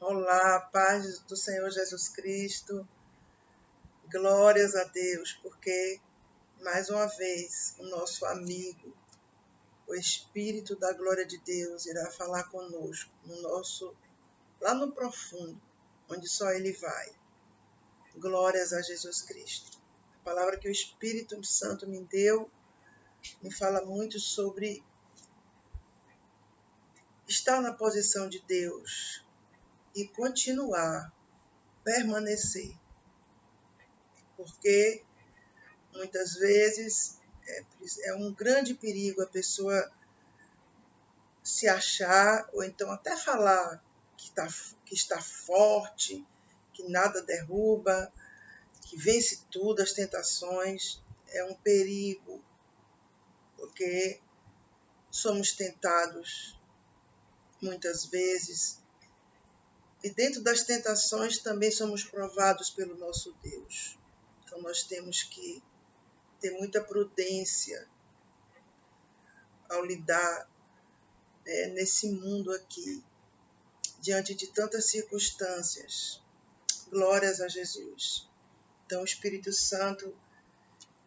Olá, paz do Senhor Jesus Cristo, glórias a Deus, porque mais uma vez o nosso amigo, o Espírito da glória de Deus, irá falar conosco, lá no profundo, onde só Ele vai. Glórias a Jesus Cristo. A palavra que o Espírito Santo me deu me fala muito sobre estar na posição de Deus e continuar, permanecer, porque muitas vezes é um grande perigo a pessoa se achar, ou então até falar que está forte, que nada derruba, que vence tudo, as tentações. É um perigo, porque somos tentados muitas vezes, e dentro das tentações também somos provados pelo nosso Deus. Então nós temos que ter muita prudência ao lidar nesse mundo aqui, diante de tantas circunstâncias. Glórias a Jesus. Então o Espírito Santo,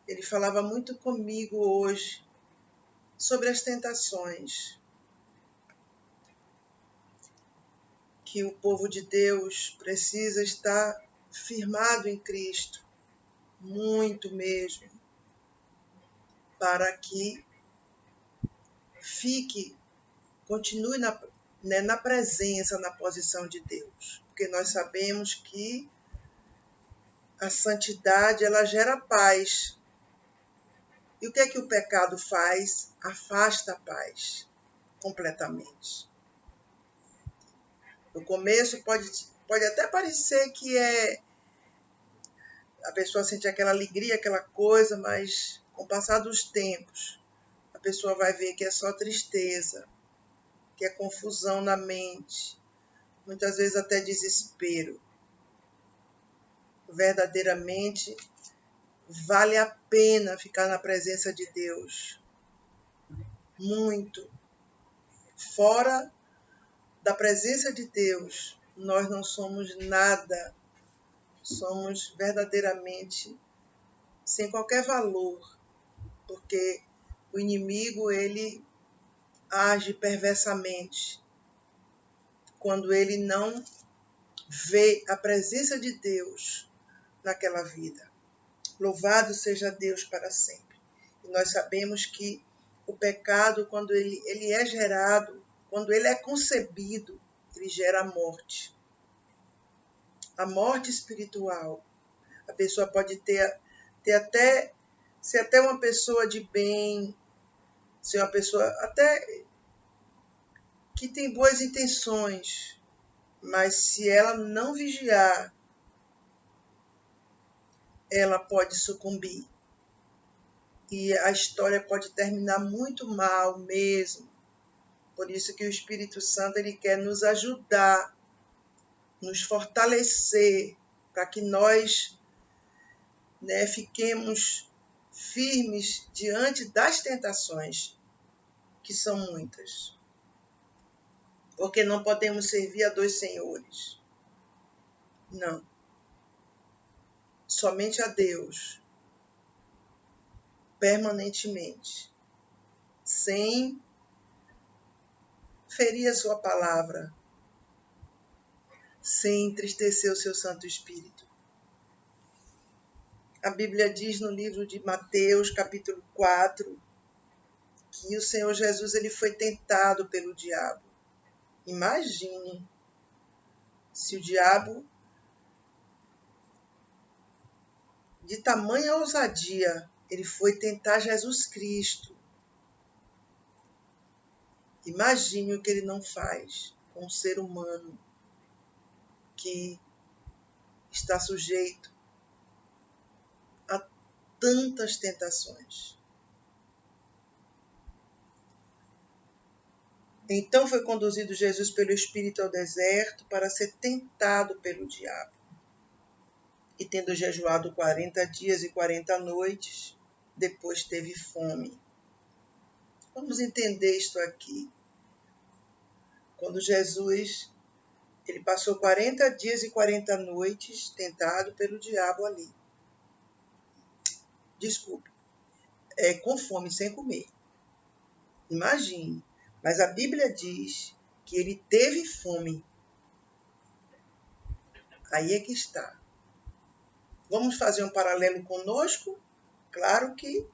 ele falava muito comigo hoje sobre as tentações que o povo de Deus precisa estar firmado em Cristo, muito mesmo, para que continue na presença, na posição de Deus. Porque nós sabemos que a santidade, ela gera paz. E o que é que o pecado faz? Afasta a paz completamente. No começo pode até parecer que a pessoa sente aquela alegria, aquela coisa, mas com o passar dos tempos, a pessoa vai ver que é só tristeza, que é confusão na mente, muitas vezes até desespero. Verdadeiramente, vale a pena ficar na presença de Deus. Muito. Fora da presença de Deus, nós não somos nada. Somos verdadeiramente sem qualquer valor, porque o inimigo, ele age perversamente quando ele não vê a presença de Deus naquela vida. Louvado seja Deus para sempre. E nós sabemos que o pecado, quando ele é gerado, quando ele é concebido, ele gera a morte. A morte espiritual. A pessoa pode ser até uma pessoa de bem, ser uma pessoa até que tem boas intenções, mas se ela não vigiar, ela pode sucumbir. E a história pode terminar muito mal mesmo. Por isso que o Espírito Santo, ele quer nos ajudar, nos fortalecer, para que nós fiquemos firmes diante das tentações, que são muitas. Porque não podemos servir a dois senhores. Não. Somente a Deus. Permanentemente. Sem ferir a sua palavra. Sem entristecer o seu Santo Espírito. A Bíblia diz no livro de Mateus, capítulo 4, que o Senhor Jesus, ele foi tentado pelo diabo. Imagine se o diabo, de tamanha ousadia, ele foi tentar Jesus Cristo. Imagine o que ele não faz com um ser humano que está sujeito a tantas tentações. Então foi conduzido Jesus pelo Espírito ao deserto para ser tentado pelo diabo. E tendo jejuado 40 dias e 40 noites, depois teve fome. Vamos entender isto aqui. Quando Jesus Ele passou 40 dias e 40 noites tentado pelo diabo ali. Desculpe, com fome, sem comer. Imagine. Mas a Bíblia diz que ele teve fome. Aí é que está. Vamos fazer um paralelo conosco? Claro que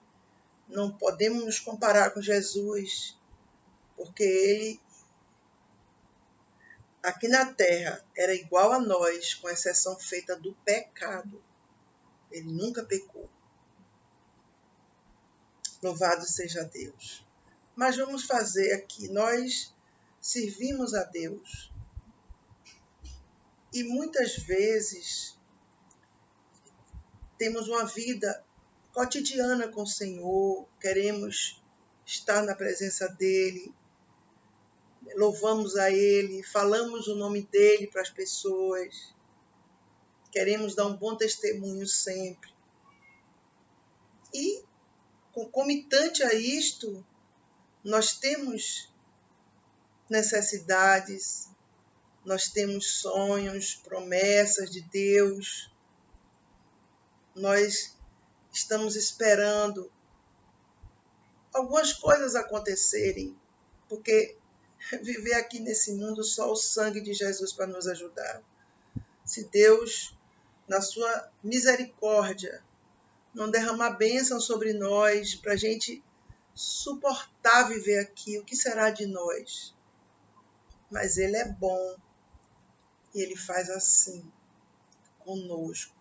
não podemos nos comparar com Jesus, porque ele, aqui na terra, era igual a nós, com exceção feita do pecado. Ele nunca pecou. Louvado seja Deus. Mas vamos fazer aqui, nós servimos a Deus. E muitas vezes temos uma vida cotidiana com o Senhor, queremos estar na presença dEle, louvamos a Ele, falamos o nome dEle para as pessoas, queremos dar um bom testemunho sempre. E, concomitante a isto, nós temos necessidades, nós temos sonhos, promessas de Deus, nós estamos esperando algumas coisas acontecerem, porque viver aqui nesse mundo só o sangue de Jesus para nos ajudar. Se Deus, na sua misericórdia, não derramar bênção sobre nós para a gente suportar viver aqui, o que será de nós? Mas Ele é bom e Ele faz assim conosco.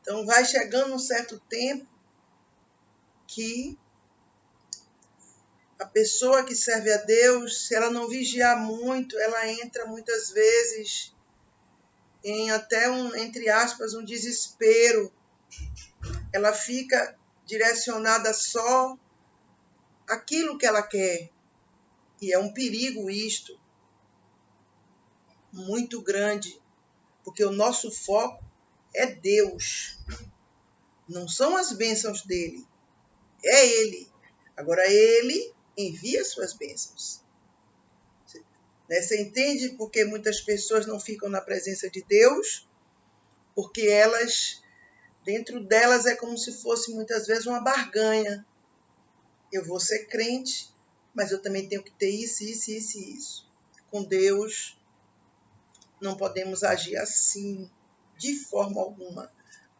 Então vai chegando um certo tempo que a pessoa que serve a Deus, se ela não vigiar muito, ela entra muitas vezes em até entre aspas, um desespero. Ela fica direcionada só àquilo que ela quer. E é um perigo isto, muito grande, porque o nosso foco é Deus. Não são as bênçãos dele, é Ele. Agora Ele envia suas bênçãos. Você entende por que muitas pessoas não ficam na presença de Deus? Porque elas, dentro delas, é como se fosse muitas vezes uma barganha. Eu vou ser crente, mas eu também tenho que ter isso, isso, isso e isso. Com Deus, não podemos agir assim, de forma alguma.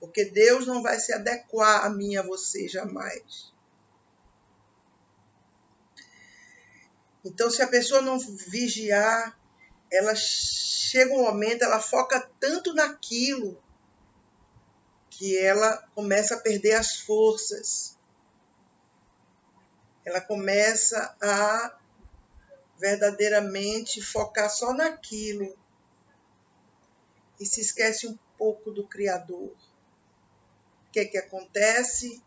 Porque Deus não vai se adequar a mim e a você jamais. Então, se a pessoa não vigiar, ela chega um momento, ela foca tanto naquilo que ela começa a perder as forças. Ela começa a verdadeiramente focar só naquilo e se esquece um pouco do Criador. O que é que acontece?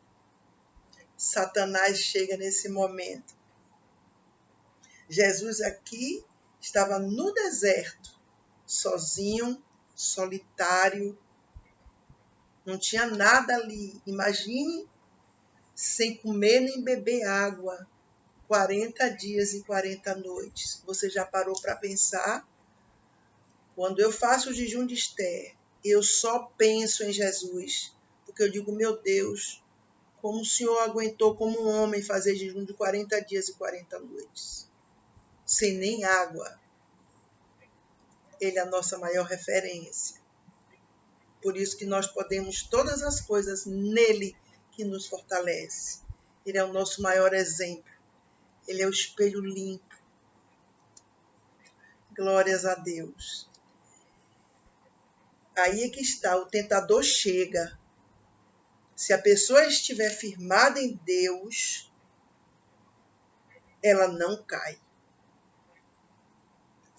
Satanás chega nesse momento. Jesus aqui estava no deserto, sozinho, solitário, não tinha nada ali. Imagine sem comer nem beber água, 40 dias e 40 noites. Você já parou para pensar? Quando eu faço o jejum de Esther, eu só penso em Jesus, porque eu digo, meu Deus, como o Senhor aguentou como um homem fazer jejum de 40 dias e 40 noites, sem nem água. Ele é a nossa maior referência. Por isso que nós podemos todas as coisas nele que nos fortalece. Ele é o nosso maior exemplo. Ele é o espelho limpo. Glórias a Deus. Aí é que está, o tentador chega. Se a pessoa estiver firmada em Deus, ela não cai.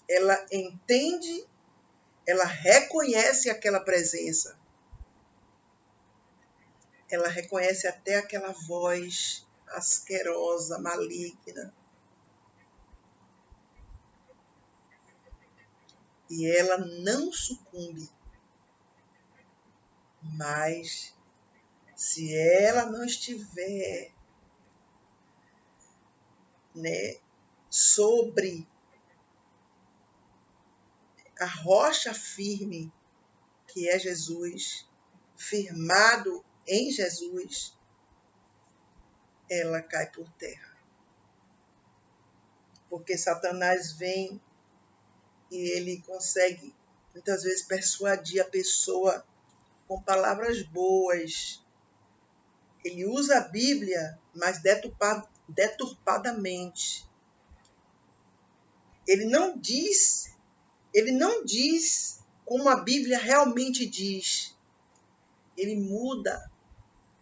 Ela entende, ela reconhece aquela presença. Ela reconhece até aquela voz asquerosa, maligna. E ela não sucumbe. Mas, se ela não estiver, sobre a rocha firme, que é Jesus, firmado em Jesus, ela cai por terra. Porque Satanás vem e ele consegue, muitas vezes, persuadir a pessoa com palavras boas. Ele usa a Bíblia, mas deturpadamente. Ele não diz como a Bíblia realmente diz. Ele muda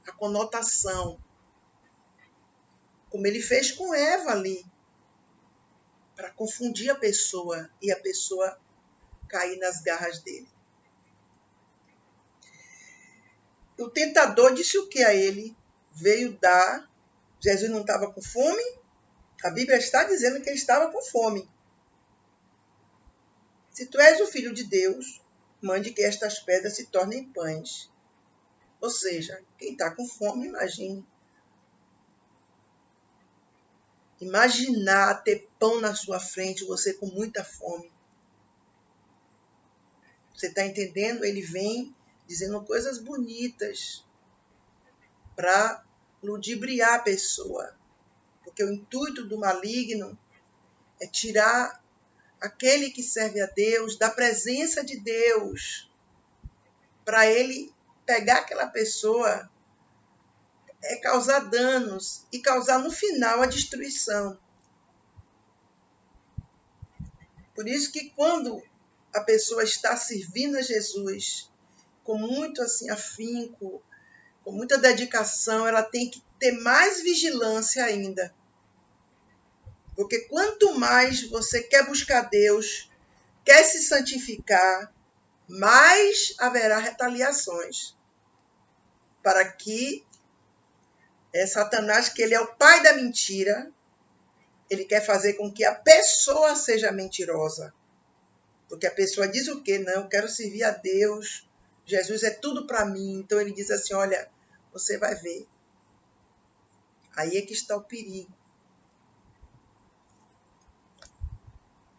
a conotação, como ele fez com Eva ali, para confundir a pessoa e a pessoa cair nas garras dele. O tentador disse o que a ele? Veio dar. Jesus não estava com fome? A Bíblia está dizendo que ele estava com fome. Se tu és o Filho de Deus, mande que estas pedras se tornem pães. Ou seja, quem está com fome, imagine. Imaginar ter pão na sua frente, você com muita fome. Você está entendendo? Ele vem dizendo coisas bonitas para ludibriar a pessoa. Porque o intuito do maligno é tirar aquele que serve a Deus da presença de Deus, para ele pegar aquela pessoa, causar danos e causar no final a destruição. Por isso que quando a pessoa está servindo a Jesus com muito afinco, com muita dedicação, ela tem que ter mais vigilância ainda. Porque quanto mais você quer buscar Deus, quer se santificar, mais haverá retaliações. Para que Satanás, que ele é o pai da mentira, ele quer fazer com que a pessoa seja mentirosa. Porque a pessoa diz o quê? Não, eu quero servir a Deus, Jesus é tudo para mim. Então ele diz assim, olha, você vai ver. Aí é que está o perigo.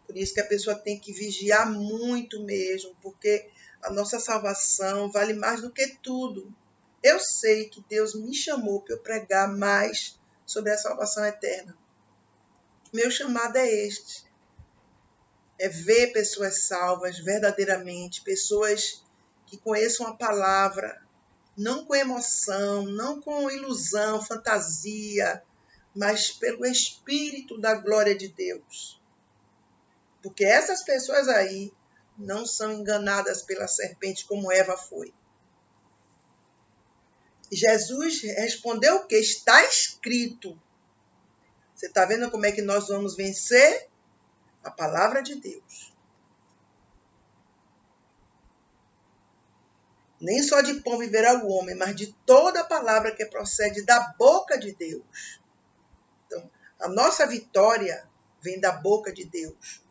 Por isso que a pessoa tem que vigiar muito mesmo, porque a nossa salvação vale mais do que tudo. Eu sei que Deus me chamou para eu pregar mais sobre a salvação eterna. Meu chamado é este. É ver pessoas salvas verdadeiramente, pessoas que conheçam a palavra, não com emoção, não com ilusão, fantasia, mas pelo Espírito da glória de Deus. Porque essas pessoas aí não são enganadas pela serpente como Eva foi. Jesus respondeu o que? Está escrito. Você está vendo como é que nós vamos vencer? A palavra de Deus. Nem só de pão viverá o homem, mas de toda a palavra que procede da boca de Deus. Então, a nossa vitória vem da boca de Deus.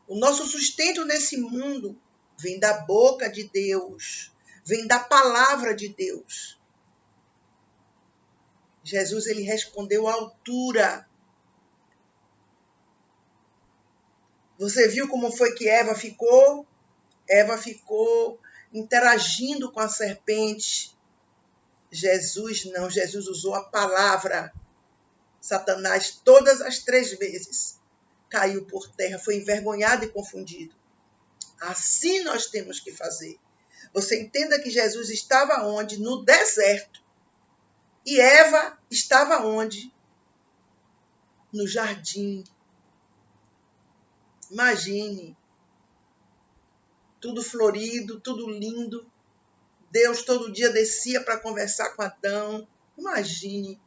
O nosso sustento nesse mundo vem da boca de Deus. Vem da palavra de Deus. Jesus, ele respondeu à altura. Você viu como foi que Eva ficou? Eva ficou interagindo com a serpente. Jesus não, Jesus usou a palavra. Satanás, todas as 3 vezes, caiu por terra, foi envergonhado e confundido. Assim nós temos que fazer. Você entenda que Jesus estava onde? No deserto. E Eva estava onde? No jardim. Imagine. Tudo florido, tudo lindo. Deus todo dia descia para conversar com Adão. Imagine.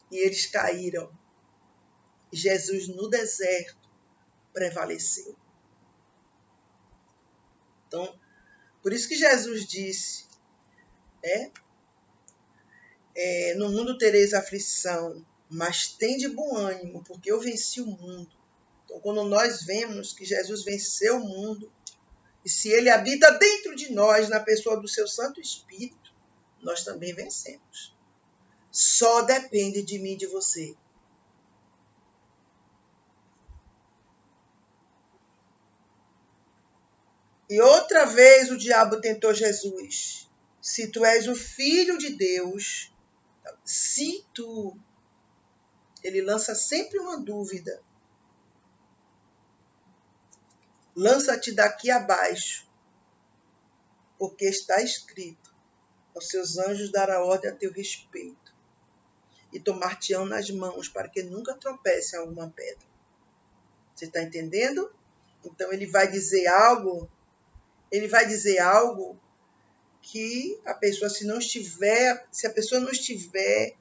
E eles caíram. Jesus no deserto prevaleceu. Então, por isso que Jesus disse, no mundo tereis aflição, mas tende bom ânimo, porque eu venci o mundo. Então, quando nós vemos que Jesus venceu o mundo, e se ele habita dentro de nós, na pessoa do seu Santo Espírito, nós também vencemos. Só depende de mim e de você. E outra vez o diabo tentou Jesus. Se tu és o filho de Deus, se tu, ele lança sempre uma dúvida. Lança-te daqui abaixo, porque está escrito: aos seus anjos dará ordem a teu respeito, e tomar-te-ão nas mãos, para que nunca tropece em alguma pedra. Você está entendendo? Então ele vai dizer algo que a pessoa, se a pessoa não estiver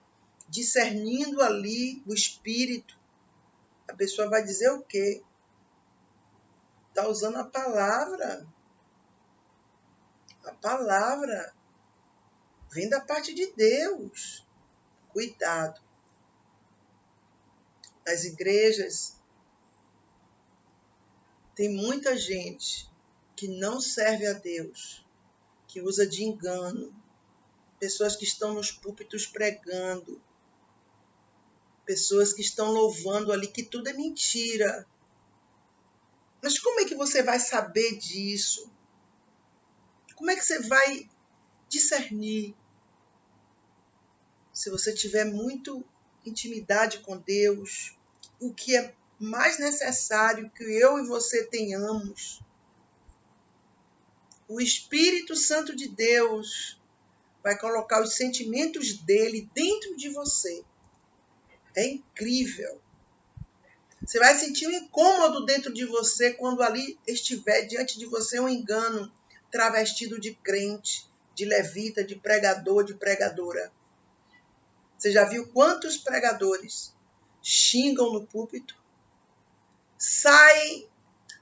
discernindo ali o espírito, a pessoa vai dizer o quê? Está usando a palavra. A palavra vem da parte de Deus. Cuidado. Nas igrejas tem muita gente que não serve a Deus, que usa de engano. Pessoas que estão nos púlpitos pregando. Pessoas que estão louvando ali que tudo é mentira. Mas como é que você vai saber disso? Como é que você vai discernir? Se você tiver muito intimidade com Deus, o que é mais necessário que eu e você tenhamos, o Espírito Santo de Deus vai colocar os sentimentos dele dentro de você. É incrível. Você vai sentir um incômodo dentro de você quando ali estiver diante de você um engano travestido de crente, de levita, de pregador, de pregadora. Você já viu quantos pregadores xingam no púlpito? Saem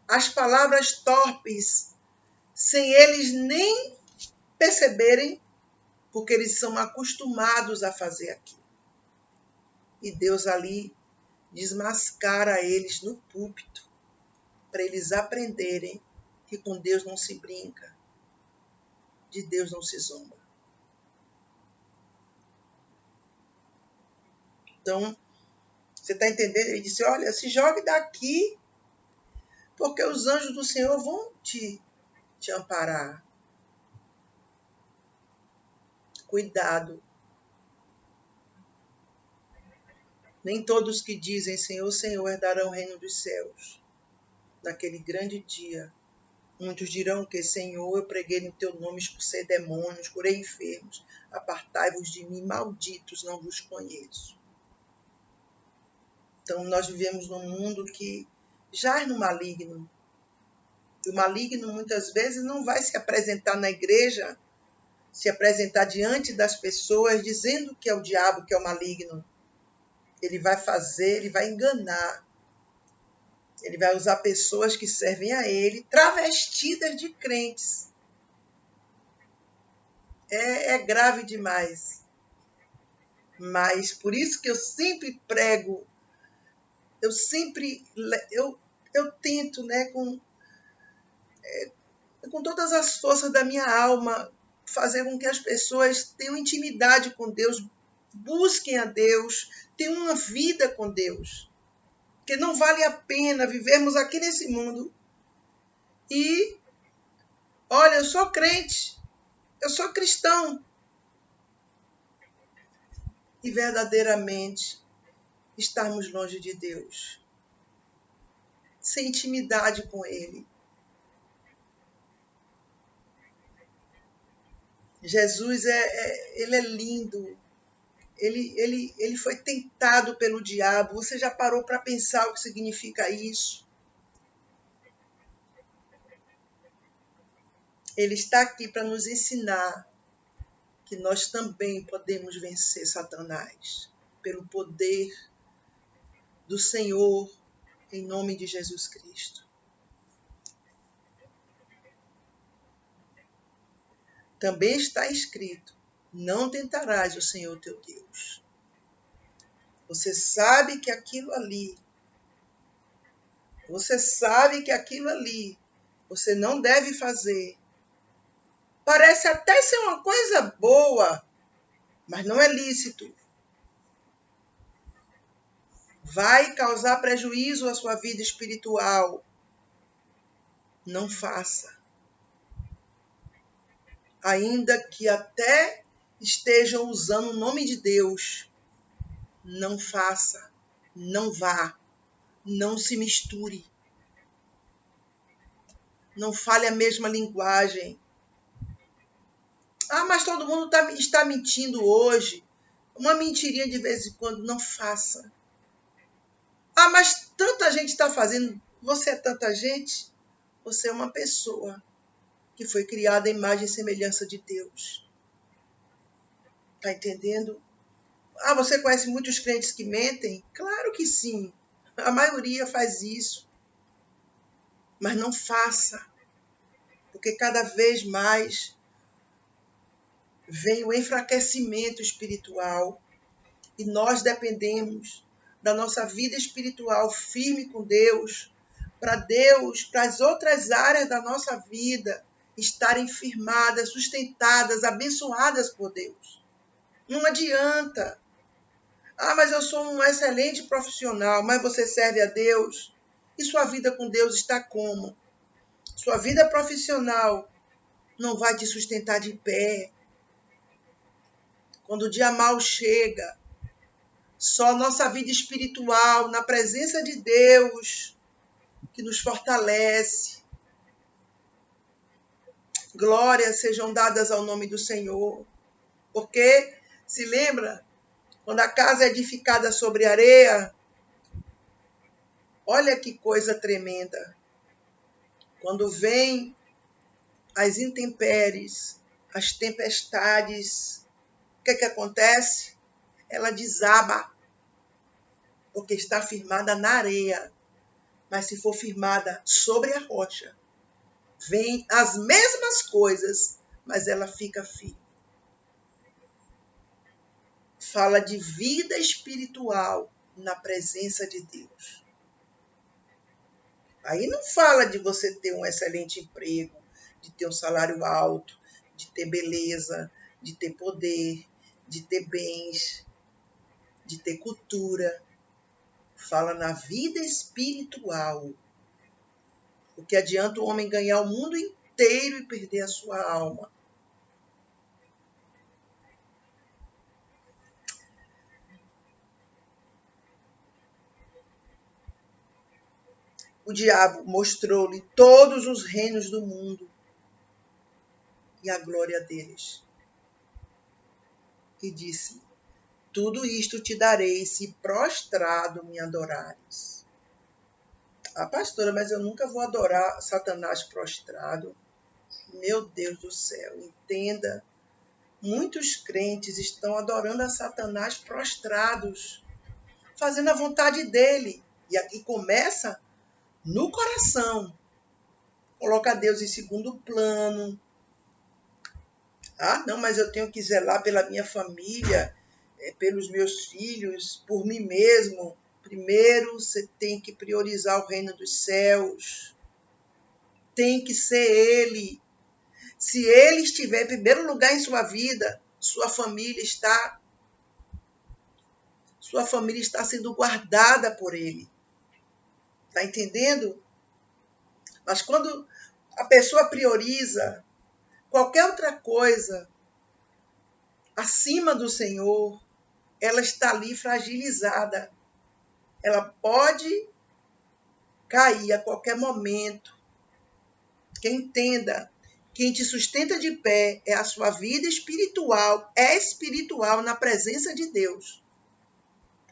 as palavras torpes sem eles nem perceberem, porque eles são acostumados a fazer aquilo. E Deus ali desmascara eles no púlpito, para eles aprenderem que com Deus não se brinca, de Deus não se zomba. Então, você está entendendo? Ele disse, olha, se jogue daqui, porque os anjos do Senhor vão te amparar. Cuidado. Nem todos que dizem Senhor, Senhor, herdarão o reino dos céus. Naquele grande dia, muitos dirão que, Senhor, eu preguei no teu nome, expulsei demônios, curei enfermos. Apartai-vos de mim, malditos, não vos conheço. Então, nós vivemos num mundo que jaz no maligno. E o maligno, muitas vezes, não vai se apresentar na igreja, se apresentar diante das pessoas, dizendo que é o diabo, que é o maligno. Ele vai fazer, ele vai enganar. Ele vai usar pessoas que servem a ele, travestidas de crentes. É grave demais. Mas por isso que eu sempre prego, eu tento, né, com todas as forças da minha alma, fazer com que as pessoas tenham intimidade com Deus, busquem a Deus, tenham uma vida com Deus. Porque não vale a pena vivermos aqui nesse mundo e, olha, eu sou crente, eu sou cristão, e verdadeiramente estarmos longe de Deus, sem intimidade com Ele. Jesus, ele é lindo. Ele foi tentado pelo diabo. Você já parou para pensar o que significa isso? Ele está aqui para nos ensinar que nós também podemos vencer Satanás pelo poder do Senhor, em nome de Jesus Cristo. Também está escrito, não tentarás o Senhor teu Deus. Você sabe que aquilo ali você não deve fazer. Parece até ser uma coisa boa, mas não é lícito. Vai causar prejuízo à sua vida espiritual. Não faça. ainda que até estejam usando o nome de Deus, não faça, não vá, não se misture, não fale a mesma linguagem. Ah, mas todo mundo está mentindo hoje. Uma mentirinha de vez em quando, não faça. Ah, mas tanta gente está fazendo. Você é tanta gente? Você é uma pessoa que foi criada à imagem e semelhança de Deus. Está entendendo? Ah, você conhece muitos crentes que mentem? Claro que sim. A maioria faz isso. Mas não faça. Porque cada vez mais vem o enfraquecimento espiritual e nós dependemos da nossa vida espiritual firme com Deus, para as outras áreas da nossa vida estarem firmadas, sustentadas, abençoadas por Deus. Não adianta. Ah, mas eu sou um excelente profissional, mas você serve a Deus? E sua vida com Deus está como? Sua vida profissional não vai te sustentar de pé. Quando o dia mau chega, só nossa vida espiritual, na presença de Deus, que nos fortalece. Glórias sejam dadas ao nome do Senhor. Porque, se lembra, quando a casa é edificada sobre areia, olha que coisa tremenda. Quando vem as intempéries, as tempestades, o que acontece? Ela desaba, porque está firmada na areia. Mas se for firmada sobre a rocha, vem as mesmas coisas, mas ela fica firme. Fala de vida espiritual na presença de Deus. Aí não fala de você ter um excelente emprego, de ter um salário alto, de ter beleza, de ter poder, de ter bens, de ter cultura. Fala na vida espiritual. O que adianta o homem ganhar o mundo inteiro e perder a sua alma? O diabo mostrou-lhe todos os reinos do mundo e a glória deles. E disse: tudo isto te darei se prostrado me adorares. Ah, pastora, mas eu nunca vou adorar Satanás prostrado. Meu Deus do céu, entenda. Muitos crentes estão adorando a Satanás prostrados, fazendo a vontade dele. E aqui começa no coração. Coloca Deus em segundo plano. Ah, não, mas eu tenho que zelar pela minha família, pelos meus filhos, por mim mesmo. Primeiro, você tem que priorizar o reino dos céus. Tem que ser Ele. Se Ele estiver em primeiro lugar em sua vida, sua família está sendo guardada por Ele. Está entendendo? Mas quando a pessoa prioriza qualquer outra coisa acima do Senhor, ela está ali fragilizada. Ela pode cair a qualquer momento. Que entenda, quem te sustenta de pé é a sua vida espiritual, é espiritual na presença de Deus.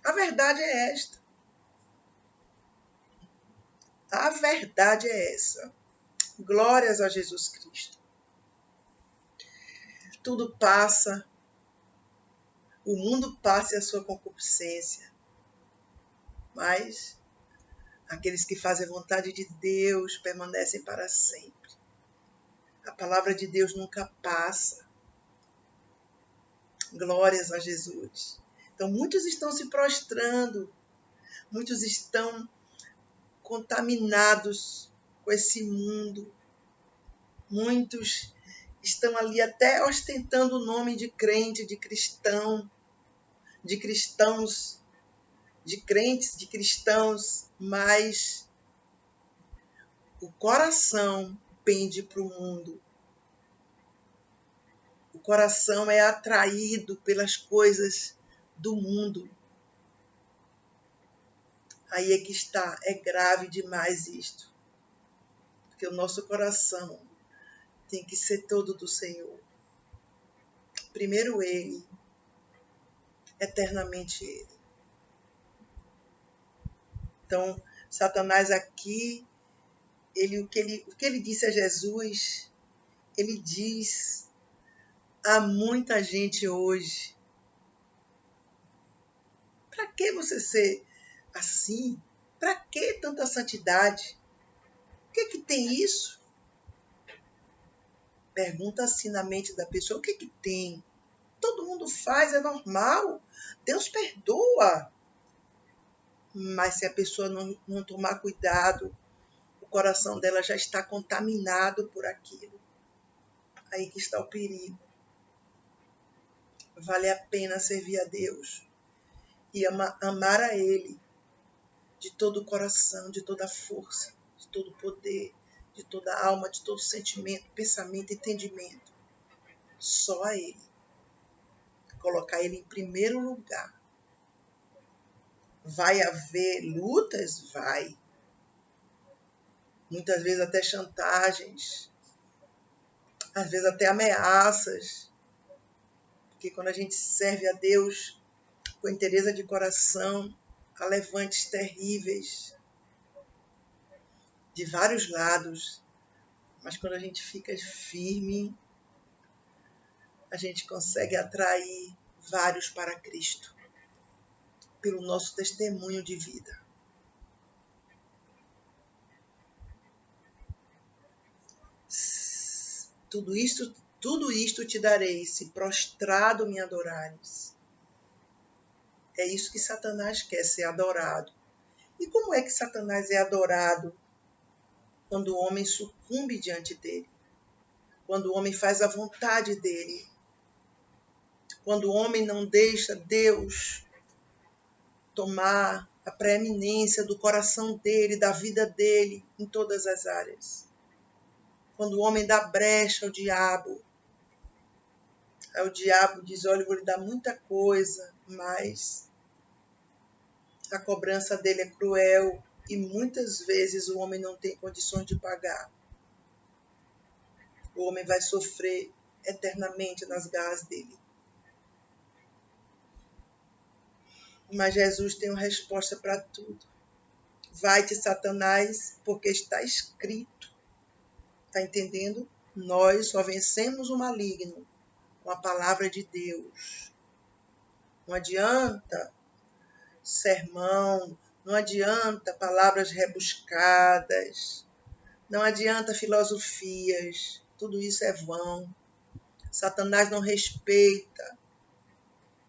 A verdade é esta. A verdade é essa. Glórias a Jesus Cristo. Tudo passa, o mundo passa e a sua concupiscência, mas aqueles que fazem a vontade de Deus permanecem para sempre. A palavra de Deus nunca passa. Glórias a Jesus. Então, muitos estão se prostrando, muitos estão contaminados com esse mundo, muitos estão ali até ostentando o nome de crente, de cristão, de cristãos, de crentes, de cristãos, mas o coração pende para o mundo. coração é atraído pelas coisas do mundo. Aí é que está, é grave demais isto. Porque o nosso coração tem que ser todo do Senhor. Primeiro Ele, eternamente Ele. Então, Satanás aqui, o que ele disse a Jesus, ele diz a muita gente hoje. Para que você ser assim? Para que tanta santidade? O que tem isso? Pergunta assim na mente da pessoa, o que tem? Todo mundo faz, é normal. Deus perdoa. Mas se a pessoa não tomar cuidado, o coração dela já está contaminado por aquilo. Aí que está o perigo. Vale a pena servir a Deus e amar a Ele de todo o coração, de toda a força, de todo o poder, de toda a alma, de todo o sentimento, pensamento, entendimento. Só a Ele. Colocar Ele em primeiro lugar. Vai haver lutas? Vai. Muitas vezes até chantagens. Às vezes até ameaças. Porque quando a gente serve a Deus com inteireza de coração, há levantes terríveis de vários lados. Mas quando a gente fica firme, a gente consegue atrair vários para Cristo, pelo nosso testemunho de vida. Tudo isto te darei, se prostrado me adorares. É isso que Satanás quer, ser adorado. E como é que Satanás é adorado? Quando o homem sucumbe diante dele. Quando o homem faz a vontade dele. Quando o homem não deixa Deus tomar a preeminência do coração dele, da vida dele, em todas as áreas. Quando o homem dá brecha ao diabo. Aí o diabo diz, olha, eu vou lhe dar muita coisa, mas a cobrança dele é cruel e muitas vezes o homem não tem condições de pagar. O homem vai sofrer eternamente nas garras dele. Mas Jesus tem uma resposta para tudo. Vai-te, Satanás, porque está escrito. Está entendendo? Nós só vencemos o maligno com a palavra de Deus. Não adianta sermão, não adianta palavras rebuscadas, não adianta filosofias, tudo isso é vão. Satanás não respeita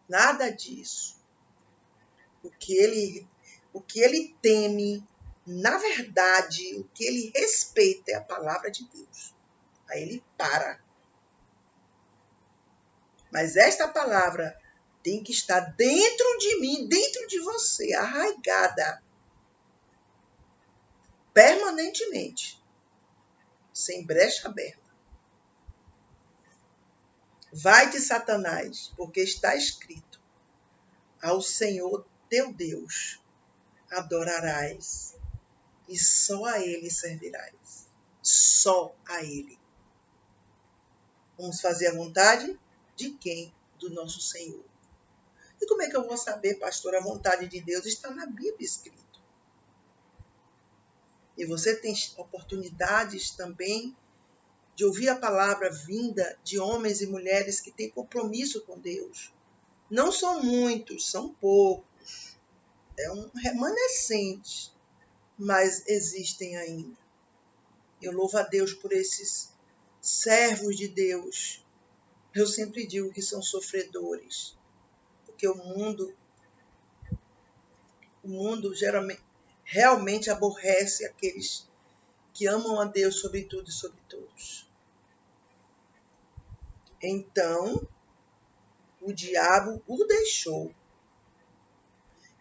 nada disso. O que ele teme, na verdade, o que ele respeita é a palavra de Deus. Aí ele para. Mas esta palavra tem que estar dentro de mim, dentro de você, arraigada, permanentemente, sem brecha aberta. Vai-te, Satanás, porque está escrito, ao Senhor teu Deus adorarás e só a Ele servirás. Só a Ele. Vamos fazer a vontade de quem? Do nosso Senhor. E como é que eu vou saber, pastor, a vontade de Deus está na Bíblia escrito. E você tem oportunidades também de ouvir a palavra vinda de homens e mulheres que têm compromisso com Deus. Não são muitos, são poucos. É um remanescente, mas existem ainda. Eu louvo a Deus por esses servos de Deus. Eu sempre digo que são sofredores, porque o mundo realmente aborrece aqueles que amam a Deus sobre tudo e sobre todos. Então, o diabo o deixou.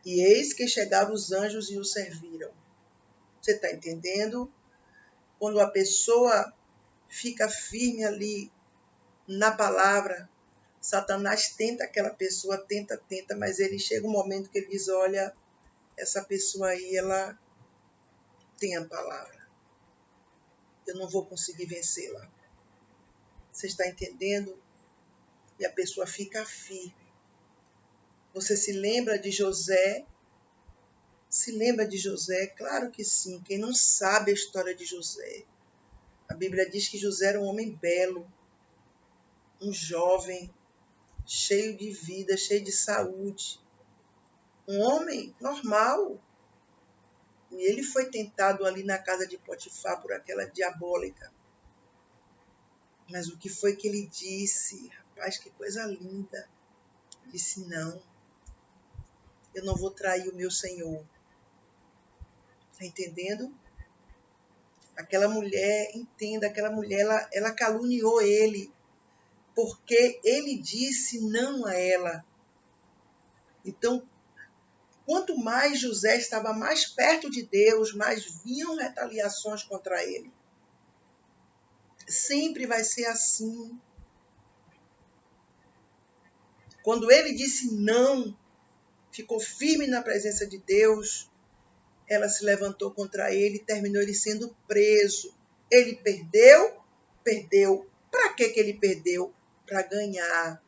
E eis que chegaram os anjos e o serviram. Você está entendendo? Quando a pessoa fica firme ali na palavra, Satanás tenta aquela pessoa, tenta, mas ele chega um momento que ele diz, olha, essa pessoa aí, ela tem a palavra. Eu não vou conseguir vencê-la. Você está entendendo? E a pessoa fica firme. Você se lembra de José? Se lembra de José? Claro que sim. Quem não sabe a história de José? A Bíblia diz que José era um homem belo, um jovem, cheio de vida, cheio de saúde. Um homem normal. E ele foi tentado ali na casa de Potifar por aquela diabólica. Mas o que foi que ele disse? Rapaz, que coisa linda. Disse, não, eu não vou trair o meu Senhor. Está entendendo? Aquela mulher, entenda, aquela mulher, ela caluniou ele, porque ele disse não a ela. Então, quanto mais José estava mais perto de Deus, mais vinham retaliações contra ele. Sempre vai ser assim. Quando ele disse não, ficou firme na presença de Deus, ela se levantou contra ele e terminou ele sendo preso. Ele perdeu? Perdeu. Para que ele perdeu? Para ganhar.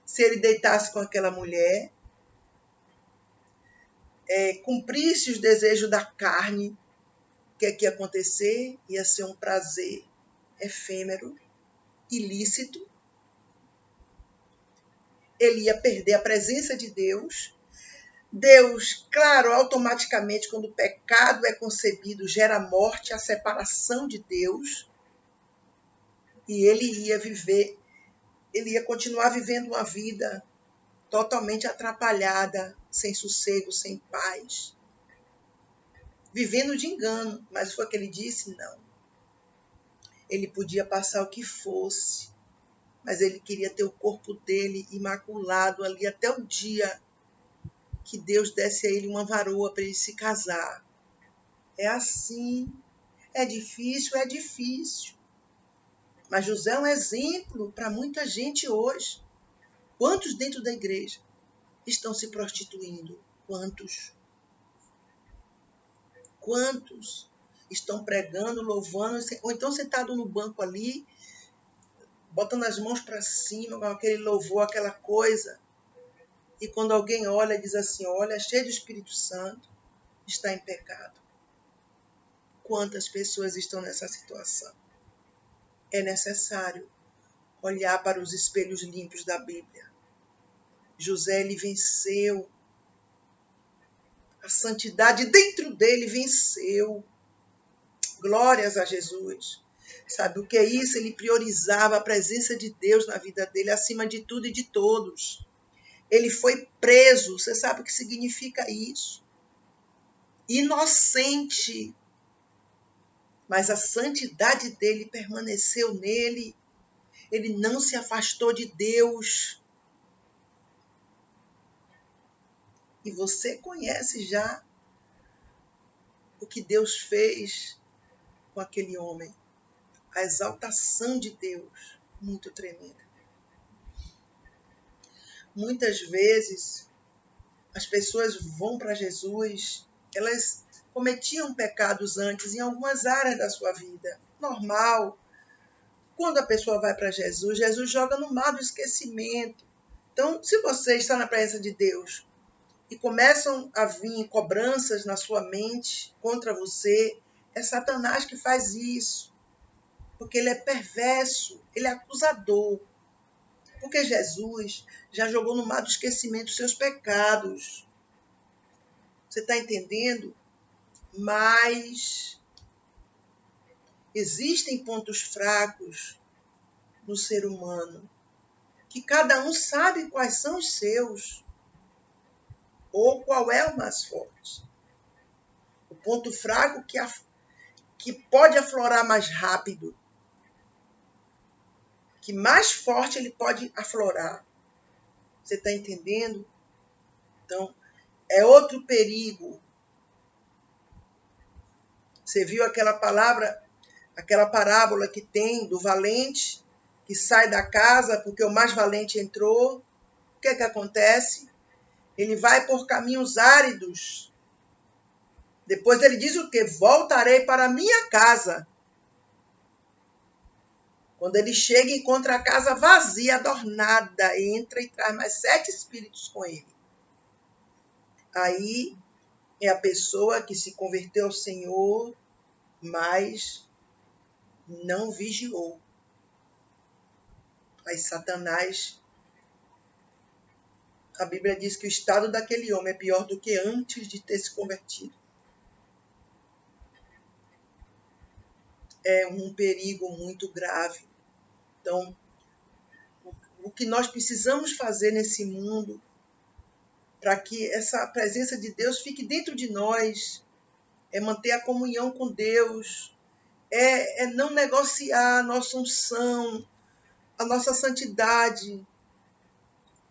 Se ele deitasse com aquela mulher, cumprisse os desejos da carne, o que ia acontecer? Ia ser um prazer efêmero, ilícito. Ele ia perder a presença de Deus. Deus, claro, automaticamente, quando o pecado é concebido, gera morte, a separação de Deus. E ele ia continuar vivendo uma vida totalmente atrapalhada, sem sossego, sem paz. Vivendo de engano. Mas foi o que ele disse? Não. Ele podia passar o que fosse, mas ele queria ter o corpo dele imaculado ali até o dia que Deus desse a ele uma varoa para ele se casar. É assim. É difícil, é difícil. Mas José é um exemplo para muita gente hoje. Quantos dentro da igreja estão se prostituindo? Quantos? Quantos estão pregando, louvando, ou então sentado no banco ali, botando as mãos para cima, com aquele louvor, aquela coisa. E quando alguém olha, diz assim, olha, cheio do Espírito Santo, está em pecado. Quantas pessoas estão nessa situação? É necessário olhar para os espelhos limpos da Bíblia. José, ele venceu. A santidade dentro dele venceu. Glórias a Jesus. Sabe o que é isso? Ele priorizava a presença de Deus na vida dele acima de tudo e de todos. Ele foi preso. Você sabe o que significa isso? Inocente. Mas a santidade dele permaneceu nele. Ele não se afastou de Deus. E você conhece já o que Deus fez com aquele homem. A exaltação de Deus, muito tremenda. Muitas vezes, as pessoas vão para Jesus, elas cometiam pecados antes em algumas áreas da sua vida. Normal. Quando a pessoa vai para Jesus, Jesus joga no mar do esquecimento. Então, se você está na presença de Deus e começam a vir cobranças na sua mente contra você, é Satanás que faz isso. Porque ele é perverso, ele é acusador. Porque Jesus já jogou no mar do esquecimento os seus pecados. Você está entendendo? Mas existem pontos fracos no ser humano, que cada um sabe quais são os seus, ou qual é o mais forte. O ponto fraco que pode aflorar mais rápido, que mais forte ele pode aflorar. Você está entendendo? Então, é outro perigo. Você viu aquela parábola que tem do valente que sai da casa porque o mais valente entrou, o que é que acontece? Ele vai por caminhos áridos. Depois ele diz o quê? Voltarei para a minha casa. Quando ele chega e encontra a casa vazia, adornada, entra e traz mais 7 espíritos com ele. Aí é a pessoa que se converteu ao Senhor, mas não vigiou. Aí Satanás, a Bíblia diz que o estado daquele homem é pior do que antes de ter se convertido. É um perigo muito grave. Então, o que nós precisamos fazer nesse mundo para que essa presença de Deus fique dentro de nós é manter a comunhão com Deus, é não negociar a nossa unção, a nossa santidade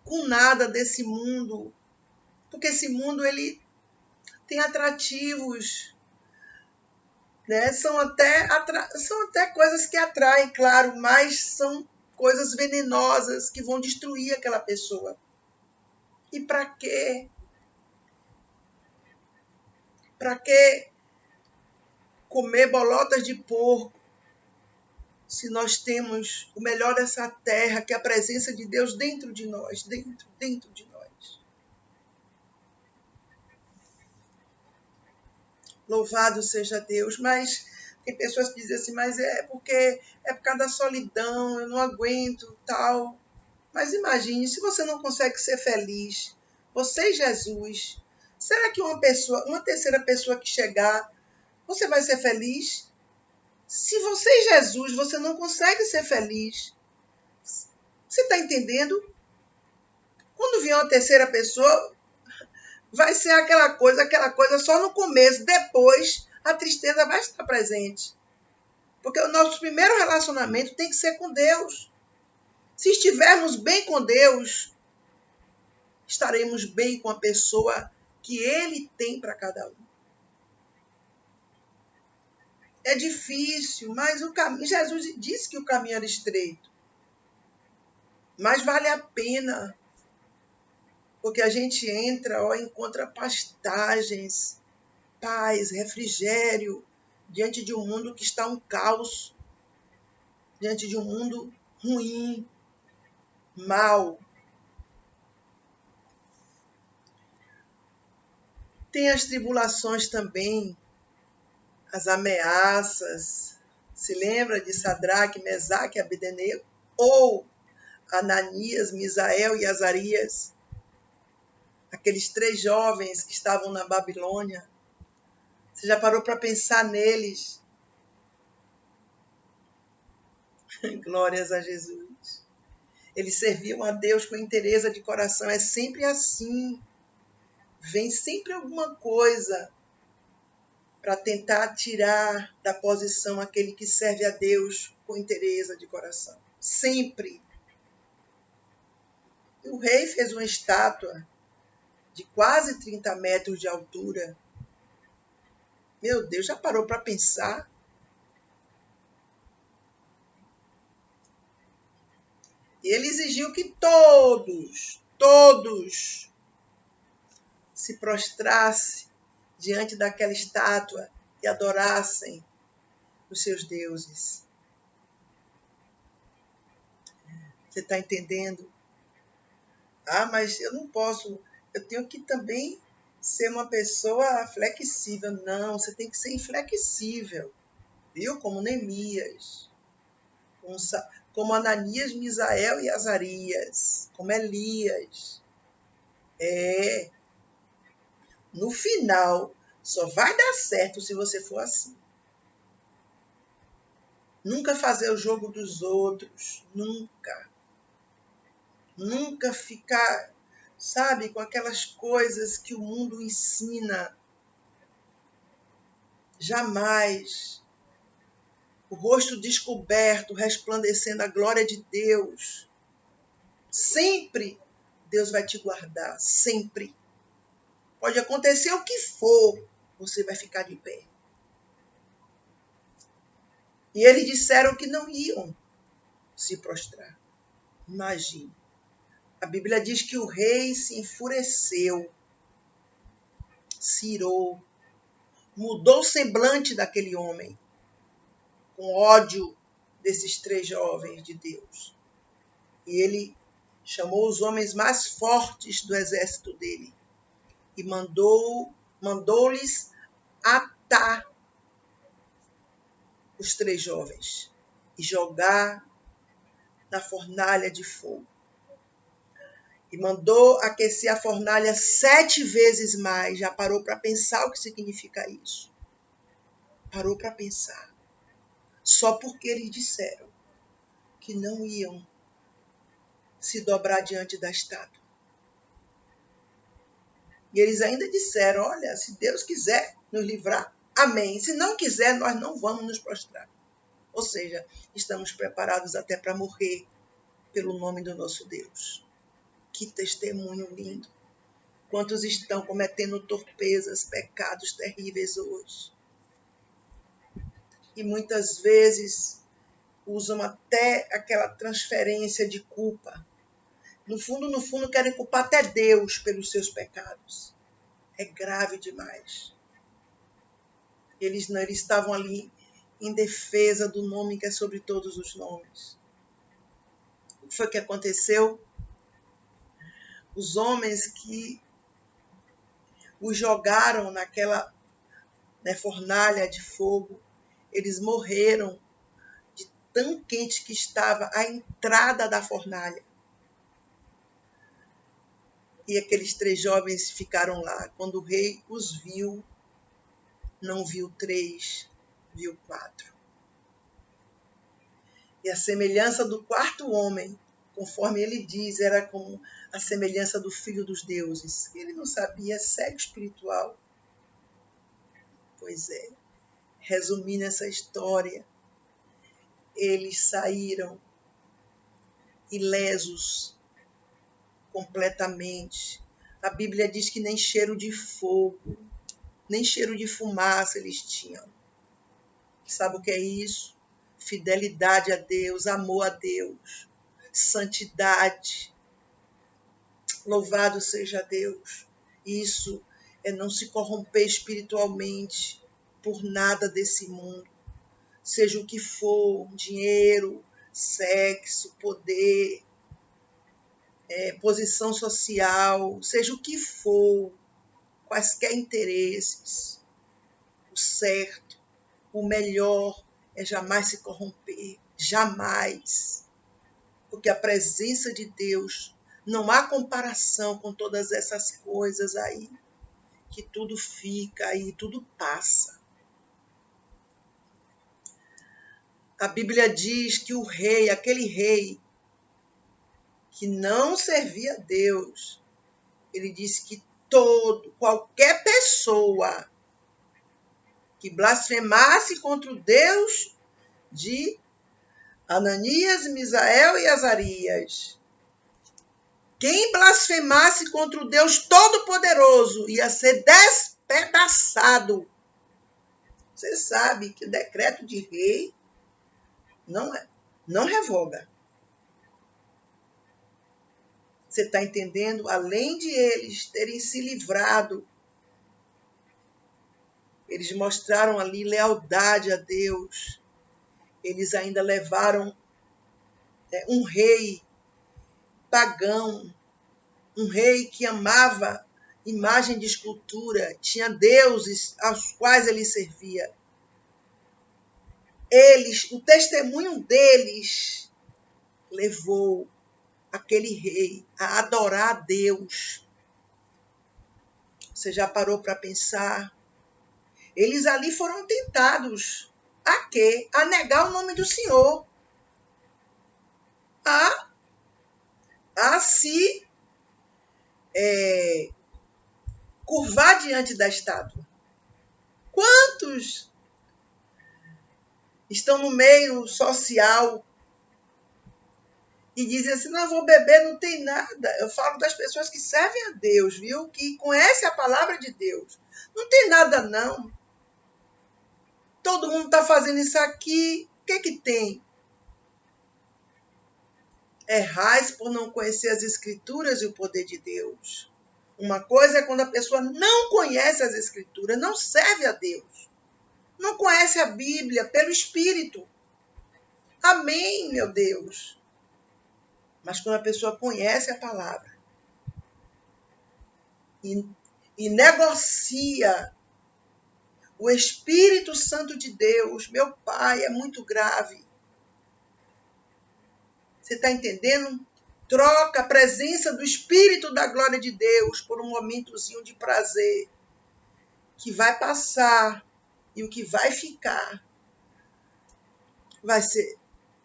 com nada desse mundo, porque esse mundo ele tem atrativos, né? São até coisas que atraem, claro, mas são coisas venenosas que vão destruir aquela pessoa. E para quê? Para que comer bolotas de porco se nós temos o melhor dessa terra, que é a presença de Deus dentro de nós, dentro de nós? Louvado seja Deus, mas tem pessoas que dizem assim, mas é porque é por causa da solidão, eu não aguento, tal. Mas imagine, se você não consegue ser feliz, você e Jesus, será que uma terceira pessoa que chegar, você vai ser feliz? Se você e Jesus, você não consegue ser feliz, você está entendendo? Quando vier uma terceira pessoa, vai ser aquela coisa só no começo, depois a tristeza vai estar presente. Porque o nosso primeiro relacionamento tem que ser com Deus. Se estivermos bem com Deus, estaremos bem com a pessoa que Ele tem para cada um. É difícil, mas Jesus disse que o caminho era estreito. Mas vale a pena, porque a gente entra, encontra pastagens, paz, refrigério, diante de um mundo que está um caos, diante de um mundo ruim, mal. Tem as tribulações também, as ameaças. Se lembra de Sadraque, Mesaque e Abdenego? Ou Ananias, Misael e Azarias? Aqueles 3 jovens que estavam na Babilônia. Você já parou para pensar neles? Glórias a Jesus. Eles serviam a Deus com inteireza de coração. É sempre assim. Vem sempre alguma coisa para tentar tirar da posição aquele que serve a Deus com inteireza de coração. Sempre. E o rei fez uma estátua de quase 30 metros de altura. Meu Deus, já parou para pensar? E ele exigiu que todos se prostrassem diante daquela estátua e adorassem os seus deuses. Você está entendendo? Ah, mas eu não posso, eu tenho que também ser uma pessoa flexível. Não, você tem que ser inflexível, viu? Como Neemias, como Ananias, Misael e Azarias, como Elias. No final, só vai dar certo se você for assim. Nunca fazer o jogo dos outros, nunca. Nunca ficar, sabe, com aquelas coisas que o mundo ensina. Jamais. O rosto descoberto, resplandecendo a glória de Deus. Sempre Deus vai te guardar, sempre. Pode acontecer o que for, você vai ficar de pé. E eles disseram que não iam. se prostrar. Imagine. A Bíblia diz que o rei se enfureceu, se irou, mudou o semblante daquele homem, com ódio desses 3 jovens de Deus. E ele chamou os homens mais fortes do exército dele e mandou-lhes atar os 3 jovens e jogar na fornalha de fogo. E mandou aquecer a fornalha 7 vezes mais. Já parou para pensar o que significa isso? Parou para pensar. Só porque eles disseram que não iam se dobrar diante da estátua. E eles ainda disseram, olha, se Deus quiser nos livrar, amém. Se não quiser, nós não vamos nos prostrar. Ou seja, estamos preparados até para morrer pelo nome do nosso Deus. Que testemunho lindo. Quantos estão cometendo torpezas, pecados terríveis hoje. E muitas vezes usam até aquela transferência de culpa. No fundo, querem culpar até Deus pelos seus pecados. É grave demais. Eles estavam ali em defesa do nome que é sobre todos os nomes. O que foi que aconteceu? Os homens que os jogaram naquela fornalha de fogo, eles morreram de tão quente que estava a entrada da fornalha. E aqueles 3 jovens ficaram lá. Quando o rei os viu, não viu 3, viu 4. E a semelhança do 4º homem, conforme ele diz, era como a semelhança do filho dos deuses. Ele não sabia, cego espiritual. Pois é. Resumindo essa história, eles saíram ilesos completamente. A Bíblia diz que nem cheiro de fogo, nem cheiro de fumaça eles tinham. Sabe o que é isso? Fidelidade a Deus, amor a Deus, santidade. Louvado seja Deus. Isso é não se corromper espiritualmente por nada desse mundo. Seja o que for, dinheiro, sexo, poder, posição social, seja o que for, quaisquer interesses. O certo, o melhor é jamais se corromper, jamais. Porque a presença de Deus, não há comparação com todas essas coisas aí, que tudo fica aí, tudo passa. A Bíblia diz que o rei, aquele rei que não servia a Deus, ele disse que qualquer pessoa que blasfemasse contra o Deus de Ananias, Misael e Azarias, quem blasfemasse contra o Deus Todo-Poderoso ia ser despedaçado. Você sabe que o decreto de rei não revoga. Você está entendendo? Além de eles terem se livrado, eles mostraram ali lealdade a Deus. Eles ainda levaram um rei pagão, um rei que amava imagem de escultura, tinha deuses aos quais ele servia. O testemunho deles levou aquele rei a adorar a Deus. Você já parou para pensar? Eles ali foram tentados a quê? A negar o nome do Senhor. A se curvar diante da estátua. Quantos estão no meio social e dizem assim, não, eu vou beber, não tem nada. Eu falo das pessoas que servem a Deus, viu? Que conhecem a palavra de Deus. Não tem nada, não. Todo mundo está fazendo isso aqui. O que tem? Errais por não conhecer as Escrituras e o poder de Deus. Uma coisa é quando a pessoa não conhece as Escrituras, não serve a Deus. Não conhece a Bíblia pelo Espírito. Amém, meu Deus. Mas quando a pessoa conhece a palavra e negocia o Espírito Santo de Deus, meu Pai, é muito grave. Você está entendendo? Troca a presença do Espírito da glória de Deus por um momentozinho de prazer que vai passar e o que vai ficar vai ser,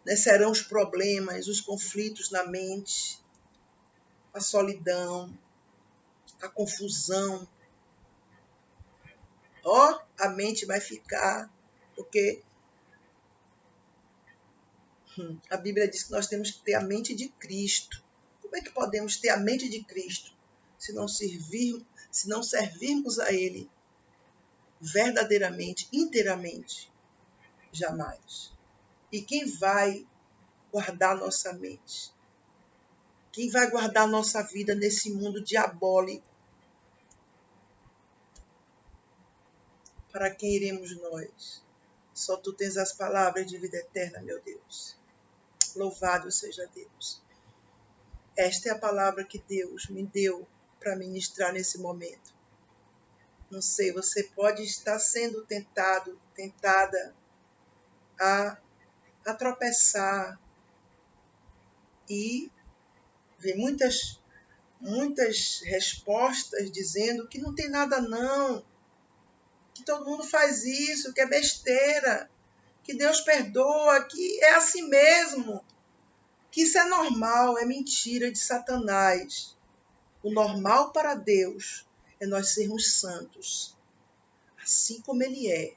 né, serão os problemas, os conflitos na mente, a solidão, a confusão. A mente vai ficar, porque a Bíblia diz que nós temos que ter a mente de Cristo. Como é que podemos ter a mente de Cristo se não servirmos a Ele verdadeiramente, inteiramente? Jamais. E quem vai guardar nossa mente? Quem vai guardar nossa vida nesse mundo diabólico? Para quem iremos nós? Só tu tens as palavras de vida eterna, meu Deus. Louvado seja Deus. Esta é a palavra que Deus me deu para ministrar nesse momento. Não sei, você pode estar sendo tentada a tropeçar e ver muitas respostas dizendo que não tem nada não, que todo mundo faz isso, que é besteira, que Deus perdoa, que é assim mesmo, que isso é normal, é mentira de Satanás. O normal para Deus é nós sermos santos, assim como Ele é.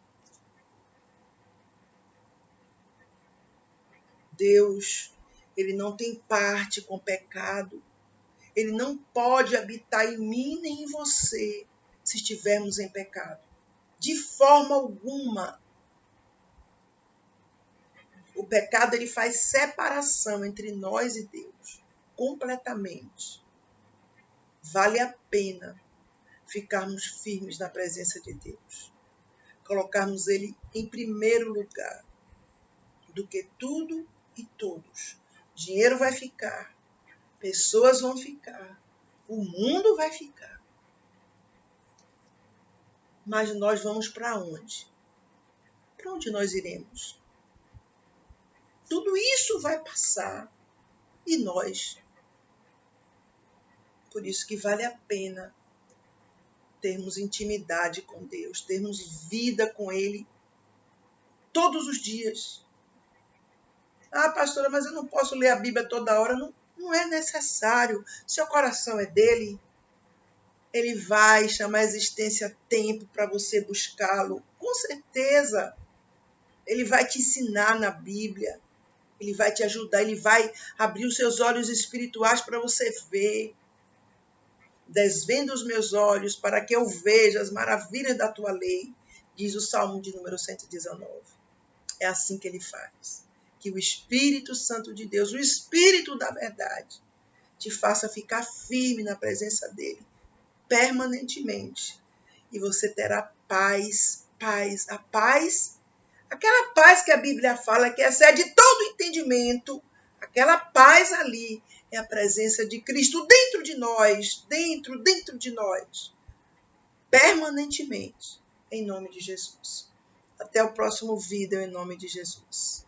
Deus, Ele não tem parte com pecado. Ele não pode habitar em mim nem em você se estivermos em pecado. De forma alguma. O pecado ele faz separação entre nós e Deus. Completamente. Vale a pena ficarmos firmes na presença de Deus. Colocarmos Ele em primeiro lugar do que tudo e todos. Dinheiro vai ficar. Pessoas vão ficar. O mundo vai ficar. Mas nós vamos para onde? Para onde nós iremos? Tudo isso vai passar. E nós? Por isso que vale a pena termos intimidade com Deus, termos vida com Ele todos os dias. Ah, pastora, mas eu não posso ler a Bíblia toda hora. Não é necessário. Seu coração é dele. Ele vai chamar a existência tempo para você buscá-lo. Com certeza. Ele vai te ensinar na Bíblia. Ele vai te ajudar. Ele vai abrir os seus olhos espirituais para você ver. Desvenda os meus olhos para que eu veja as maravilhas da tua lei, diz o Salmo de número 119. É assim que ele faz. Que o Espírito Santo de Deus, o Espírito da verdade, te faça ficar firme na presença dele, permanentemente. E você terá paz, a paz, aquela paz que a Bíblia fala que excede todo entendimento, aquela paz ali é a presença de Cristo dentro de nós, dentro de nós, permanentemente, em nome de Jesus. Até o próximo vídeo, em nome de Jesus.